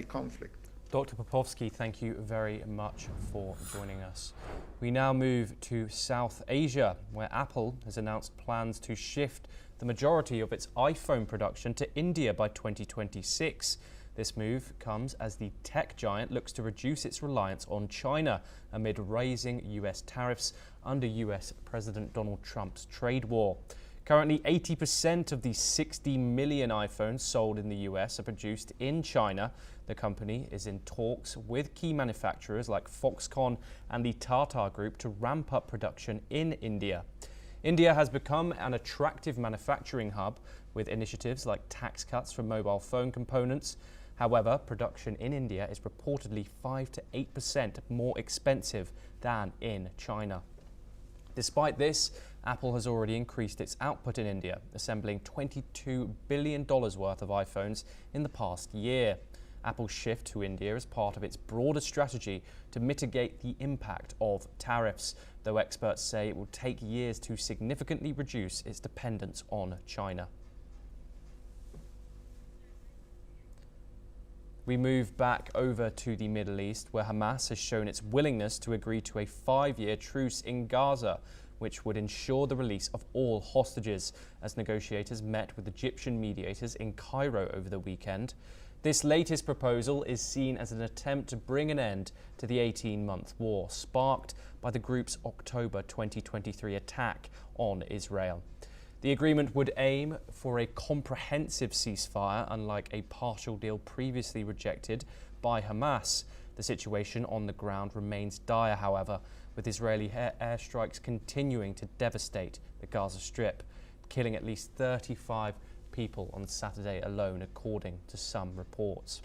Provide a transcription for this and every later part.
conflict. Dr. Popovsky, thank you very much for joining us. We now move to South Asia, where Apple has announced plans to shift the majority of its iPhone production to India by 2026. This move comes as the tech giant looks to reduce its reliance on China amid raising US tariffs under US President Donald Trump's trade war. Currently, 80% of the 60 million iPhones sold in the US are produced in China. The company is in talks with key manufacturers like Foxconn and the Tata Group to ramp up production in India. India has become an attractive manufacturing hub with initiatives like tax cuts for mobile phone components. However, production in India is reportedly 5 to 8% more expensive than in China. Despite this, Apple has already increased its output in India, assembling $22 billion worth of iPhones in the past year. Apple's shift to India is part of its broader strategy to mitigate the impact of tariffs, though experts say it will take years to significantly reduce its dependence on China. We move back over to the Middle East, where Hamas has shown its willingness to agree to a 5-year truce in Gaza, which would ensure the release of all hostages, as negotiators met with Egyptian mediators in Cairo over the weekend. This latest proposal is seen as an attempt to bring an end to the 18-month war, sparked by the group's October 2023 attack on Israel. The agreement would aim for a comprehensive ceasefire, unlike a partial deal previously rejected by Hamas. The situation on the ground remains dire, however, with Israeli airstrikes continuing to devastate the Gaza Strip, killing at least 35 people on Saturday alone, according to some reports.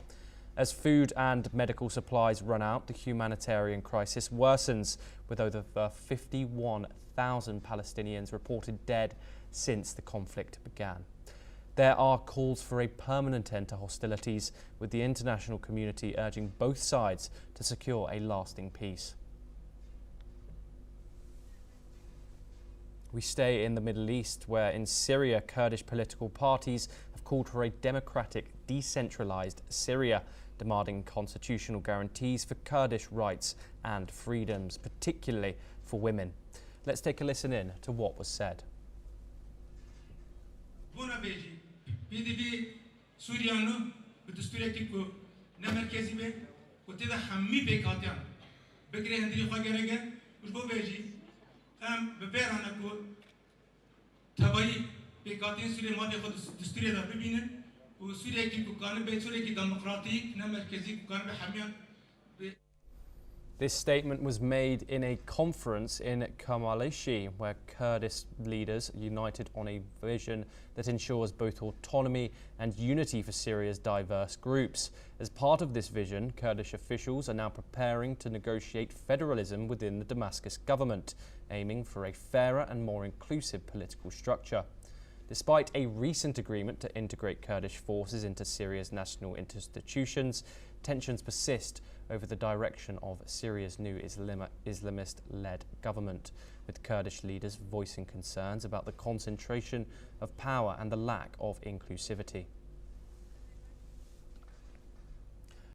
As food and medical supplies run out, the humanitarian crisis worsens, with over 51,000 Palestinians reported dead since the conflict began. There are calls for a permanent end to hostilities, with the international community urging both sides to secure a lasting peace. We stay in the Middle East, where in Syria, Kurdish political parties have called for a democratic, decentralized Syria, demanding constitutional guarantees for Kurdish rights and freedoms, particularly for women. Let's take a listen in to what was said. This statement was made in a conference in Kamalishi, where Kurdish leaders united on a vision that ensures both autonomy and unity for Syria's diverse groups. As part of this vision, Kurdish officials are now preparing to negotiate federalism within the Damascus government, aiming for a fairer and more inclusive political structure. Despite a recent agreement to integrate Kurdish forces into Syria's national institutions, tensions persist over the direction of Syria's new Islamist-led government, with Kurdish leaders voicing concerns about the concentration of power and the lack of inclusivity.